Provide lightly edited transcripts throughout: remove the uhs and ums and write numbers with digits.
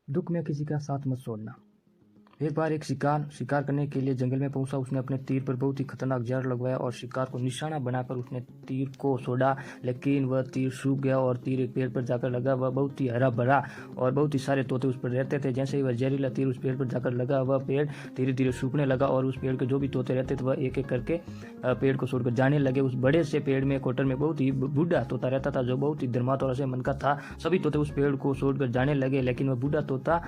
दुख में किसी का साथ मत छोड़ना। एक बार एक शिकार करने के लिए जंगल में पहुंचा। उसने अपने तीर पर बहुत ही खतरनाक जहर लगवाया और शिकार को निशाना बनाकर उसने तीर को छोड़ा, लेकिन वह तीर सूख गया और तीर एक पेड़ पर जाकर लगा। वह बहुत ही हरा भरा और बहुत ही सारे तोते उस पर रहते थे। जैसे ही वह जहरीला तीर उस पेड़ पर जाकर लगा, वह पेड़ धीरे धीरे सूखने लगा और उस पेड़ के जो भी तोते रहते थे वह एक एक करके पेड़ को छोड़कर जाने लगे। उस बड़े से पेड़ में कोटर में बहुत ही बूढ़ा तोता रहता था, जो बहुत ही धर्मात्मा और ऐसे मन का था। सभी तोते उस पेड़ को छोड़कर जाने लगे, लेकिन वह बूढ़ा तोता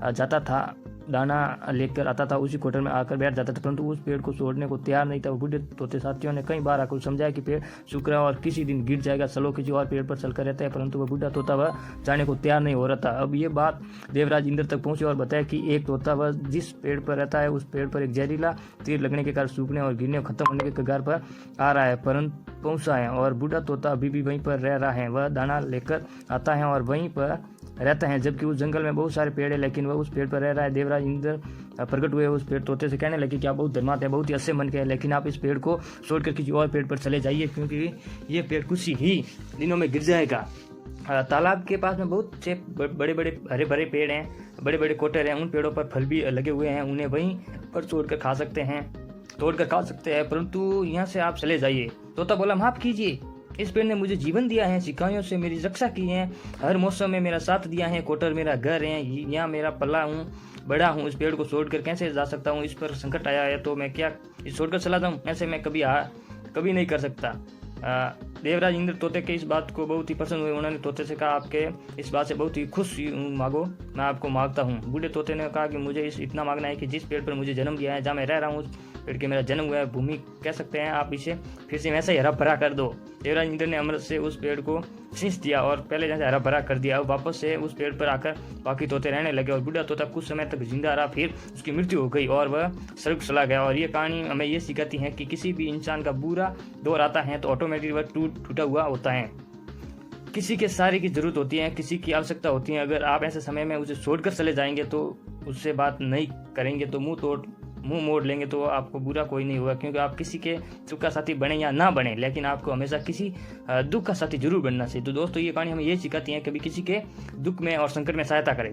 जाता था, दाना लेकर आता था, उसी कोटर में आकर बैठ जाता था, परंतु उस पेड़ को छोड़ने को तैयार नहीं था। वो बूढ़े तोते साथियों ने कई बार आकर समझाया कि पेड़ सूख रहा है और किसी दिन गिर जाएगा, चलो किसी और पेड़ पर चलकर रहता है, परंतु वह बूढ़ा तोता वह जाने को तैयार नहीं हो रहा था। अब ये बात देवराज इंद्र तक पहुंची और बताया कि एक तोता वह जिस पेड़ पर रहता है, उस पेड़ पर एक जहरीला तीर लगने के कारण सूखने और गिरने और खत्म होने के कगार पर आ रहा है, परंतु पहुंचा है और बूढ़ा तोता अभी भी वहीं पर रह रहा है। वह दाना लेकर आता है और वहीं पर रहता है, जबकि उस जंगल में बहुत सारे पेड़ है, लेकिन वह उस पेड़ पर रह रहा है। देवराज इंद्र प्रकट हुए उस पेड़ तोते से कहने लगे कि आप बहुत धर्मात्मा है, बहुत ही अच्छे मन के हैं, लेकिन आप इस पेड़ को छोड़कर किसी और पेड़ पर चले जाइए, क्योंकि ये पेड़ कुछ ही दिनों में गिर जाएगा। तालाब के पास में बहुत से बड़े बड़े हरे भरे पेड़ हैं, बड़े बड़े कोटर हैं, उन पेड़ों पर फल भी लगे हुए हैं, उन्हें वहीं पर तोड़कर खा सकते हैं, परंतु यहाँ से आप चले जाइए। तोता बोला, माफ कीजिए, इस पेड़ ने मुझे जीवन दिया है, शिकारियों से मेरी रक्षा की है, हर मौसम में मेरा साथ दिया है, कोटर मेरा घर है, यहाँ मेरा पला हूँ, बड़ा हूँ, इस पेड़ को छोड़कर कैसे जा सकता हूँ? इस पर संकट आया है तो मैं क्या इस छोड़कर चला जाऊँ? ऐसे मैं कभी नहीं कर सकता। देवराज इंद्र तोते के इस बात को बहुत ही पसंद हुए। उन्होंने तोते से कहा, आपके इस बात से बहुत ही खुश मांगो, मैं आपको मांगता हूँ। बूढ़े तोते ने कहा कि मुझे इतना मांगना है कि जिस पेड़ पर मुझे जन्म दिया है, जहाँ मैं रह रहा हूँ, उस पेड़ के मेरा जन्म हुआ है, भूमि कह सकते हैं आप, इसे फिर से वैसे ही हरा भरा कर दो। देवराज इंद्र ने अमृत से उस पेड़ को सींच दिया और पहले जैसे हरा भरा कर दिया। अब वापस से उस पेड़ पर आकर बाकी तोते रहने लगे और बूढ़ा तोता कुछ समय तक जिंदा रहा, फिर उसकी मृत्यु हो गई और वह स्वर्ग चला गया। और ये कहानी हमें ये सिखाती है कि किसी भी इंसान का बुरा दौर आता है तो ऑटोमेटिक वह टूटा हुआ होता है। किसी के सहारे की जरूरत होती है, किसी की आवश्यकता होती है। अगर आप ऐसे समय में उसे छोड़कर चले जाएंगे तो उससे बात नहीं करेंगे तो मुंह मोड़ लेंगे तो आपको बुरा कोई नहीं होगा, क्योंकि आप किसी के सुख का साथी बने या ना बने, लेकिन आपको हमेशा किसी दुख का साथी जरूर बनना चाहिए। तो दोस्तों, ये कहानी हमें ये सिखाती है कभी किसी के दुख में और संकट में सहायता करें।